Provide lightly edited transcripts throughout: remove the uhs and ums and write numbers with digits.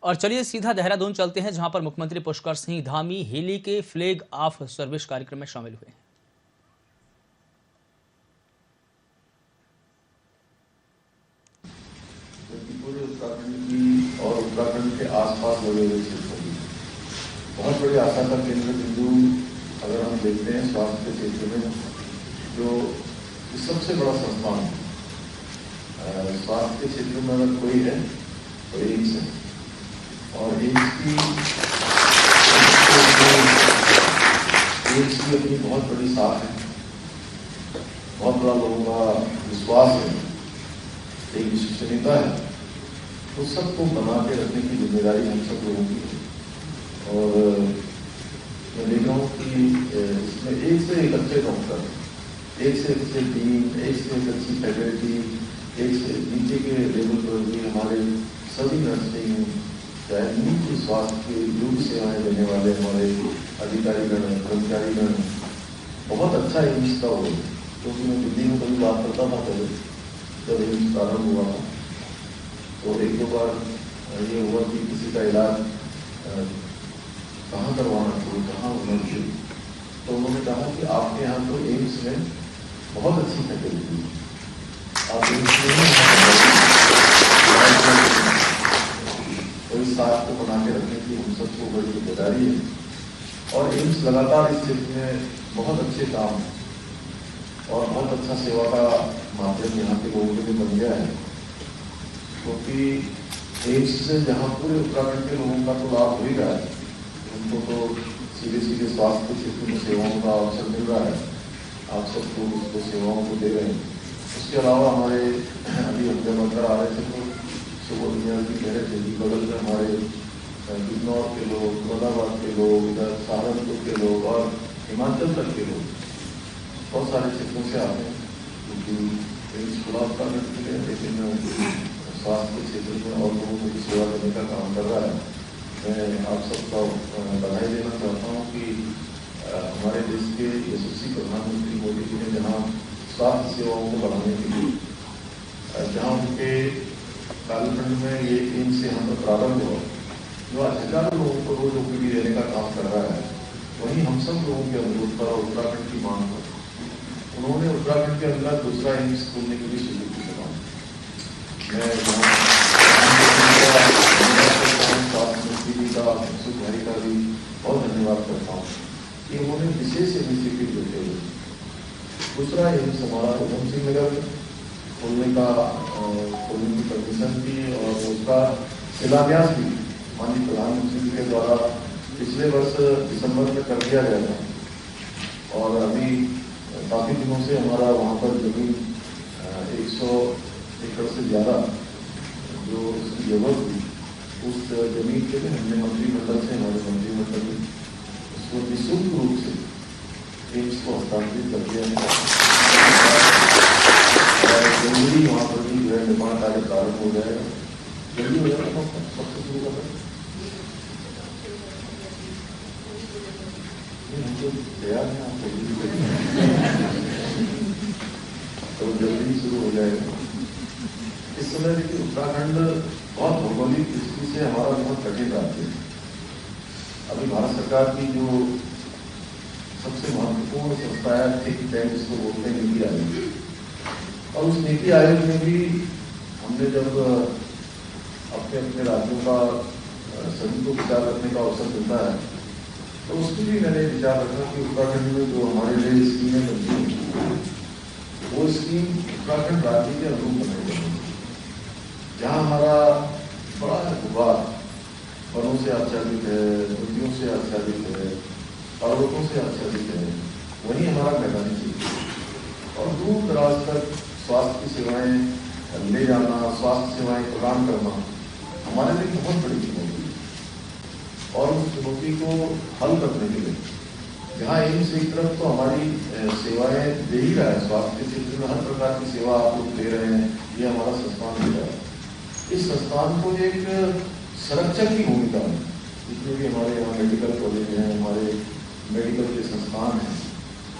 और चलिए सीधा देहरादून चलते हैं, जहां पर मुख्यमंत्री पुष्कर सिंह धामी हेली के फ्लैग ऑफ सर्विस कार्यक्रम में शामिल हुए। पूरे उत्तराखंड की और उत्तराखंड के आसपास लगे हुए क्षेत्रों की बहुत बड़ी आशा का केंद्र बिंदु अगर हम देखते हैं स्वास्थ्य के क्षेत्र में, जो सबसे बड़ा संस्थान स्वास्थ्य के क्षेत्र में अगर कोई है तो एम्स है। और एम्स की अपनी बहुत बड़ी साख है, बहुत बड़ा लोगों का विश्वास है, एक विश्वसनीयता है, तो सबको बना के रखने की जिम्मेदारी हम सब लोगों की है। और मैं देख रहा हूँ कि इसमें एक से एक अच्छे डॉक्टर, एक से अच्छे टीम, एक से एक अच्छी फैकल्टी, एक से नीचे के लेवल पर भी हमारे सभी नर्सिंग चाहे नीचे स्वास्थ्य की जो भी सेवाएं देने वाले हमारे अधिकारीगण, कर्मचारीगण, बहुत अच्छा एम्स का हो। क्योंकि मैं दिल्ली में कभी बात करता था पहले जब एम्स प्रारंभ हुआ था, तो एक दो बार ये हुआ कि किसी का इलाज कहाँ करवाना चाहिए, कहाँ होना चाहिए, तो उन्होंने कहा कि आपके यहाँ तो एम्स में बहुत अच्छी फैकल्टी है, आप एम्स तो इस साथ को बना के रखने की हम सबको बड़ी जिम्मेदारी है। और एम्स लगातार इस क्षेत्र में बहुत अच्छे काम और बहुत अच्छा सेवा का माध्यम यहाँ के लोगों के लिए बन गया है। क्योंकि एम्स से जहाँ पूरे उत्तराखंड के लोगों का तो लाभ हो ही रहा है, उनको तो सीधे सीधे स्वास्थ्य क्षेत्र में सेवाओं का अवसर मिल रहा है, आप सबको उसको सेवाओं को दे रहे हैं। उसके अलावा हमारे अभी हम जब अंदर आ रहे थे तो सुबह दुनिया की कह रहे थे कि बगल में हमारे किन्नौर के लोग, मुरादाबाद के लोग, इधर सहारनपुर के लोग और हिमाचल तक के लोग बहुत सारे क्षेत्रों से आते हैं, क्योंकि एम्स खुला उत्तराखंड के लिए, लेकिन स्वास्थ्य के क्षेत्र में और लोगों को सेवा देने का काम कर रहा है। मैं आप सबका बधाई देना चाहता हूँ कि हमारे देश के यशस्वी प्रधानमंत्री मोदी जी ने जहाँ स्वास्थ्य सेवाओं को बढ़ाने के लिए, जहाँ उनके कालखंड में ये एम्स से यहाँ पर प्रारंभ हुआ, जो आज हजारों लोगों को रोज ओपीडी देने का काम कर रहा है, वहीं हम सब लोगों के अनुरोध पर और उत्तराखंड की मांग पर उन्होंने उत्तराखंड के अंदर दूसरा एम्स खोलने की भी स्वीकृति दी। मैं स्वास्थ्य मंत्री का, मनसुख भाई का भी बहुत धन्यवाद करता हूँ कि उन्होंने विशेष इनिशिएटिव लेते हुए दूसरा एम्स हमारा उधम सिंह नगर खोलने की परमिशन दी और उसका शिलान्यास भी माननीय प्रधानमंत्री जी के द्वारा पिछले वर्ष दिसंबर में कर दिया गया था। और अभी काफी दिनों से हमारा वहाँ पर जमीन 100 एकड़ से ज्यादा जो उसकी जरूरत थी, उस जमीन के लिए हमने मंत्रिमंडल से, हमारे मंत्रिमंडल में उसको निःशुल्क रूप से एम्स को हस्तांतरित कर दिया है। जल्दी वहाँ पर भी जो है निर्माण कार्य प्रारंभ हो जाएगा, जल्दी हो जाएगा, सबसे शुरू कर रहे तैयार है, तो जल्दी शुरू हो जाएगा। इस समय देखिए उत्तराखंड बहुत भौगोलिक दृष्टि से हमारा बहुत कठिन राज्य है। अभी भारत सरकार की जो सबसे महत्वपूर्ण संस्था है थिंक टैंक, जिसको बोलते हैं नीति आयोग, और उस नीति आयोग में भी हमने जब अपने अपने राज्यों का सभी को विचार रखने का अवसर मिलता है, तो उसमें भी मैंने विचार रखा कि उत्तराखंड में जो हमारे लिए स्कीमें बनती हैं, वो स्कीम उत्तराखंड राज्य के अनुरूप बनाई जाएगी, जहाँ हमारा बड़ा भूभाग वनों से आच्छादित है, नदियों से आच्छादित है, पर्वतों से आच्छादित है, वहीं हमारा मैदानी क्षेत्र और दूर दराज तक स्वास्थ्य की सेवाएं ले जाना, स्वास्थ्य सेवाएं प्रदान करना हमारे लिए बहुत बड़ी चुनौती है। और उस चुनौती को हल करने के लिए जहाँ एम्स एक तरफ तो हमारी सेवाएं दे ही रहा है, स्वास्थ्य के क्षेत्र में हर प्रकार की सेवा आप लोग दे रहे हैं, ये हमारा संस्थान दे रहा है। इस संस्थान को एक संरक्षक की भूमिका में, जितने भी हमारे यहाँ मेडिकल कॉलेज हैं, हमारे मेडिकल के संस्थान हैं,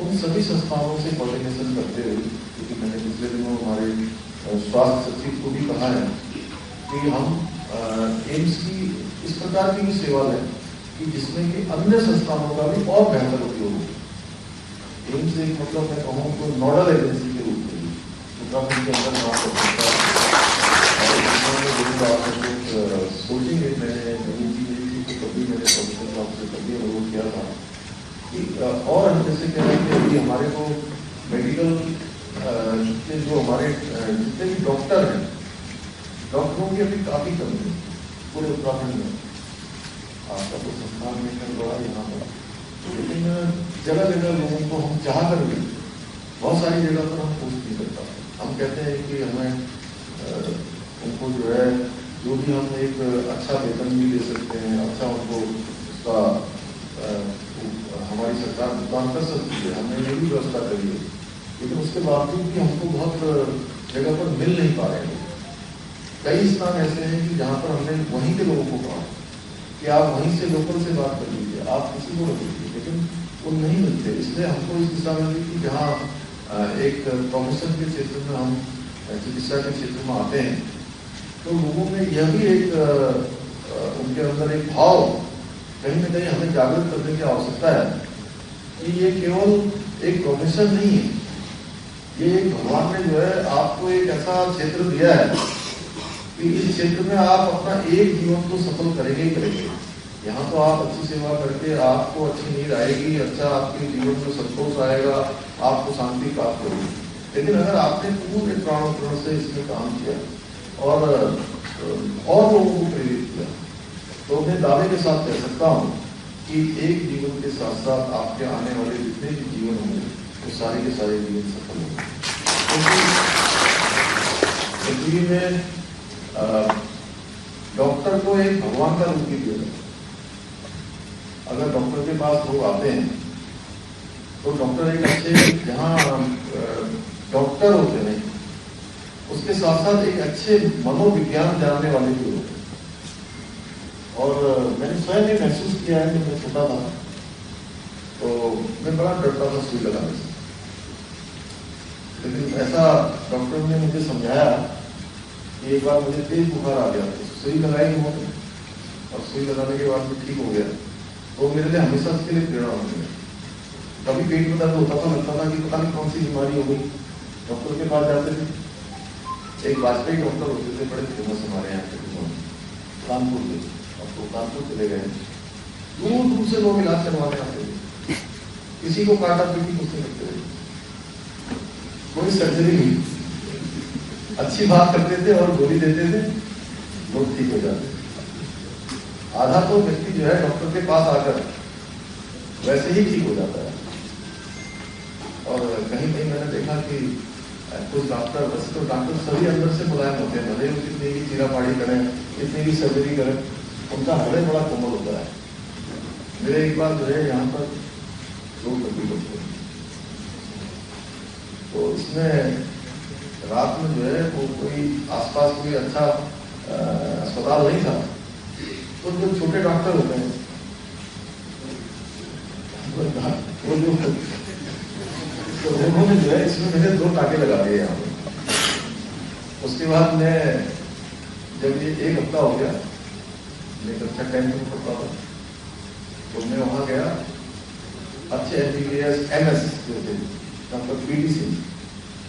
उन सभी संस्थानों से कोऑर्डिनेशन करते हुए, क्योंकि मैंने पिछले दिनों हमारे स्वास्थ्य सचिव को भी कहा है कि हम एम्स की इस प्रकार की भी सेवा है कि जिसमें कि अन्य संस्थानों का भी और बेहतर उपयोग हो। एम्स एक मतलब मैं कहूँ तो नोडल एजेंसी के रूप में उत्तराखंड के अंदर काम कर सकता है। सोचेंगे मैंने कभी मैंने प्रोफेसर साहब से कभी अनुरोध किया था कि और हम जैसे कह रहे हैं कि अभी हमारे को मेडिकल के जो हमारे जितने भी डॉक्टर हैं, डॉक्टरों की अभी काफी कमी है पूरे उत्तराखंड में। आपका तो संस्थान में चल रहा है यहाँ पर, लेकिन जगह जगह लोगों को हम चाह कर भी बहुत सारी जगह पर हम पोस्ट नहीं कर पाते। हम कहते हैं कि हमें उनको जो है जो भी हम एक अच्छा वेतन भी दे सकते हैं, अच्छा उनको उसका हमारी सरकार भुगतान कर सकती है, हमने ये भी व्यवस्था करी है, लेकिन उसके बावजूद भी हमको बहुत जगह पर मिल नहीं पा रहे हैं। कई स्थान ऐसे हैं कि जहाँ पर हमने वहीं के लोगों को कहा कि आप वहीं से लोकल से बात कर लीजिए, आप किसी को रख लीजिए, लेकिन वो नहीं मिलते। इसलिए हमको इस दिशा में भी कि जहाँ एक प्रोफेशन के क्षेत्र में हम चिकित्सा के क्षेत्र में आते हैं तो लोगों में यह भी एक उनके अंदर एक भाव कहीं न कहीं हमें जागरूक करने की आवश्यकता है कि ये केवल एक प्रोफेशन नहीं है, ये एक भगवान ने जो है आपको एक ऐसा क्षेत्र दिया है कि इस क्षेत्र में आप अपना एक जीवन तो सफल करेंगे ही करेंगे। यहाँ तो आप अच्छी सेवा करके आपको अच्छी नींद आएगी, अच्छा आपके जीवन में संतोष आएगा, आपको शांति प्राप्त होगी। लेकिन अगर आपने पूरे प्राण से इसमें काम किया और लोगों को प्रेरित किया तो मैं दावे के साथ कह सकता हूँ कि एक जीवन के साथ साथ आपके आने वाले जितने भी जीवन होंगे वो सारे के सारे जीवन सफल होंगे। पृथ्वी में डॉक्टर को एक भगवान का रूप ही दिया जाता है। अगर डॉक्टर के पास लोग आते हैं तो डॉक्टर एक अच्छे जहाँ डॉक्टर होते नहीं, उसके साथ साथ एक अच्छे मनोविज्ञान जानने वाले भी होते हैं। और मैंने स्वयं ये महसूस किया है जब मैं छोटा था तो मैं बड़ा डरता था सुई लगाने से, लेकिन ऐसा डॉक्टर ने मुझे समझाया कि एक बार मुझे तेज बुखार आ गया, सुई लगाई उन्होंने और सुई लगाने के बाद मैं ठीक हो गया। तो मेरे लिए हमेशा उसके लिए प्रेरणा हो गई। कभी पेट में दर्द होता था, लगता था कि पता नहीं कौन सी बीमारी हो गई, डॉक्टर के पास जाते थे। एक वाजपेयी डॉक्टर होते थे, बड़े फेमस हमारे यहाँ के कानपुर के, अब तो कानपुर चले गए। दूर दूर से लोग इलाज करवाने आते थे, किसी को काटा पीटी कुछ नहीं करते थे, कोई सर्जरी नहीं, अच्छी बात करते थे और गोली देते थे, लोग ठीक हो जाते थे। आधा तो व्यक्ति जो है डॉक्टर के पास आकर वैसे ही ठीक हो जाता है। और कहीं कहीं मैंने देखा कि कुछ डॉक्टर, वैसे तो डॉक्टर सभी अंदर से मुलायम होते हैं, भले वो कितनी भी चीराफाड़ी करें, कितनी भी सर्जरी करें, उनका हृदय बड़ा कोमल होता है। मेरे एक बार जो है यहाँ पर लोग तकलीफ होते हैं, तो इसमें रात में जो है वो कोई आसपास कोई अच्छा अस्पताल नहीं था, तो जो छोटे डॉक्टर होते हैं वो जो तो उन्होंने जो है इसमें मेरे 2 टाके लगा दिए यहाँ पे। उसके बाद मैं जब ये 1 हफ्ता हो गया, मैं कक्षा 10 में पढ़ता था, तो मैं वहाँ गया। अच्छे MBBS MS जो थे डॉक्टर PD सिंह,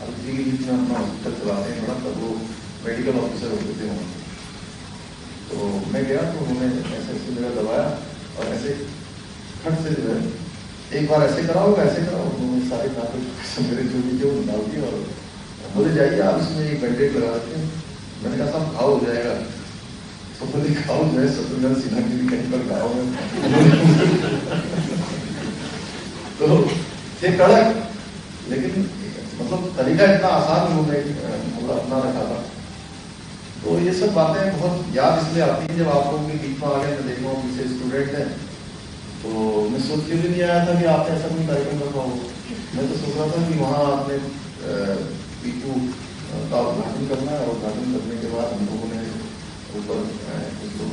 अब जी जितना अपना हॉस्पिटल चलाते हैं बड़ा, तब वो मेडिकल ऑफिसर होते थे वहाँ। तो मैं गया तो उन्होंने ऐसे मेरा दबाया और ऐसे खट से जो है एक बार ऐसे कराओ, ऐसे कराओ, उन्होंने सारे कागज मेरे जो भी थे डाल दिए और बोले जाइए आप इसमें एक बैंडेज लगा देते हैं। मैंने कहा साहब घाव हो जाएगा, तो बोले घाव जो है शत्रुघ्न सिन्हा की कहीं पर घाव है तो थे कड़क, लेकिन मतलब तरीका इतना आसान उन्होंने मतलब अपना रखा था। तो ये सब बातें बहुत याद इसलिए आती हैं जब आप लोगों के बीच में आ गए। मैं देख रहा हूँ पीछे स्टूडेंट हैं, तो मैं सोच के भी नहीं आया था कि आपने ऐसा कोई कार्यक्रम रखा हो। मैं तो सोच रहा था कि वहाँ आपने पीकू का उद्घाटन करना है और उद्घाटन करने के बाद हम लोगों ने ऊपर कुछ लोग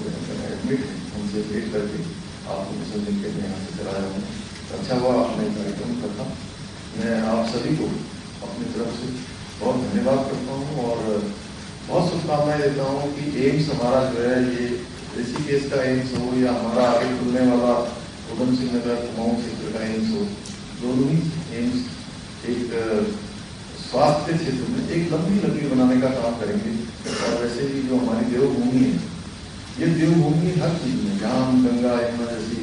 एडमिट हमसे भेंट करके आपको मिशन लिख के यहाँ से कराया हूँ। अच्छा हुआ आपने कार्यक्रम करना। मैं आप सभी को अपनी तरफ से बहुत धन्यवाद करता हूँ और बहुत शुभकामनाएं देता हूँ कि एम्स हमारा जो है ये ऋषिकेश का एम्स हो या हमारा आगे खुलने वाला उधम सिंह नगर कुमाऊं क्षेत्र का एम्स हो, दोनों ही एम्स एक स्वास्थ्य क्षेत्र में एक लंबी लकड़ी बनाने का काम करेंगे। और वैसे भी जो हमारी देवभूमि है, ये देवभूमि हर चीज में, जहाँ हम गंगा यमुना जैसी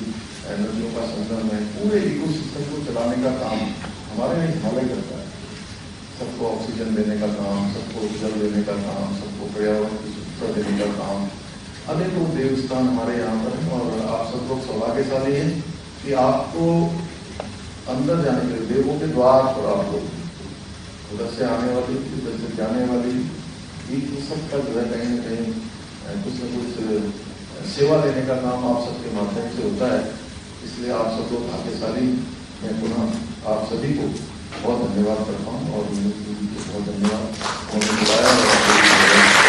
नदियों का संगम है, पूरे इकोसिस्टम को चलाने का काम हमारे यहाँ हिमालय करता है। सबको ऑक्सीजन देने का काम, सबको जल देने का काम, सबको पर्यावरण की सुरक्षा देने का काम, अनेकों देवस्थान हमारे यहाँ पर हैं। और आप सब लोग सौभाग्यशाली हैं कि आपको अंदर जाने के लिए देवों के द्वार पर आपको उधर से आने वाली, उधर से जाने वाली, ये सबका जो है कहीं न कहीं कुछ न कुछ सेवा देने का काम आप सबके माध्यम से होता है। इसलिए आप सब लोग भाग्यशाली। मैं पुनः आप सभी को बहुत धन्यवाद करता हूँ और बहुत धन्यवाद उन्होंने बुलाया बहुत धन्यवाद।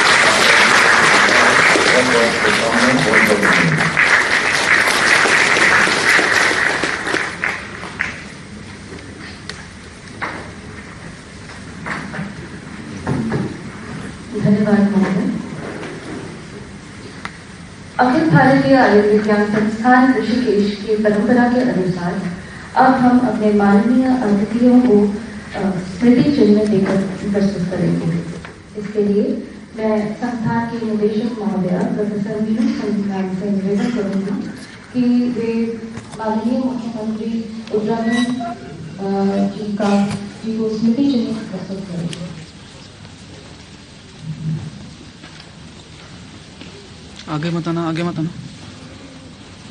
धन्यवाद महोदय। अखिल भारतीय आयुर्विज्ञान संस्थान ऋषिकेश की परंपरा के अनुसार अब हम अपने माननीय अतिथियों को स्मृति चिन्ह देकर प्रस्तुत करेंगे। इसके लिए मैं संस्थान के निदेशक महोदया प्रोफेसर मीनू संस्थान से निवेदन करूंगी कि वे माननीय मुख्यमंत्री उत्तराखंड जी को स्मृति चिन्ह प्रस्तुत करेंगे। आगे मत आना, आगे मत आना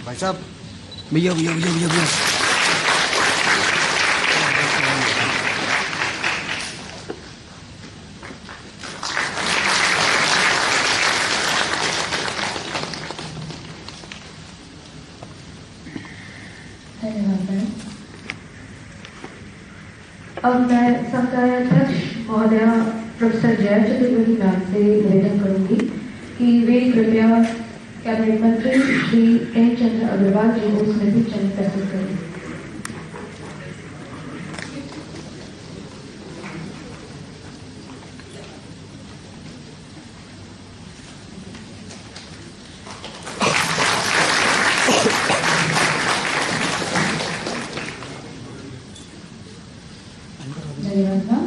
भाई साहब। भैया भैया भैया भैया भैया धन्यवाद। अब मैं संकायाध्यक्ष महोदया प्रोफेसर जया चतुर्वेदी मैम से निवेदन करूंगी कि वे कृपया कैबिनेट मंत्री श्री एन चंद्र अग्रवाल जी को स्मृति चिन्ह प्रस्तुत करें। धन्यवाद मैम।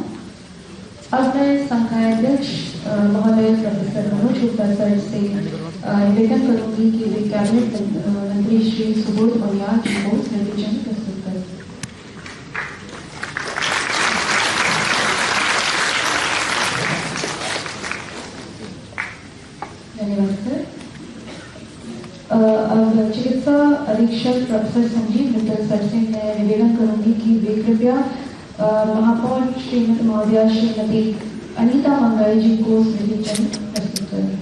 अब मैं संकायाध्यक्ष महोदय प्रोफेसर मनोज गुप्ता सर से निवेदन करूंगी कि वे कैबिनेट मंत्री श्री सुबोध उनियाल जी को स्मृति चिन्ह प्रस्तुत करें। धन्यवाद सर। अब चिकित्सा अधीक्षक प्रोफेसर संजीव मित्तल सर से मैं निवेदन करूंगी कि वे कृपया महापौर श्रीमती महोदया श्रीमती अनीता मंगाई जी को स्मृति चिन्ह प्रस्तुत करें।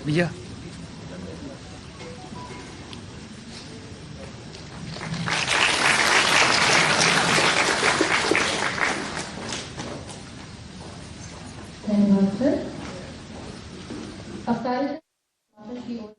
भैया धन्यवाद सर। अब कार्यक्रम की ओर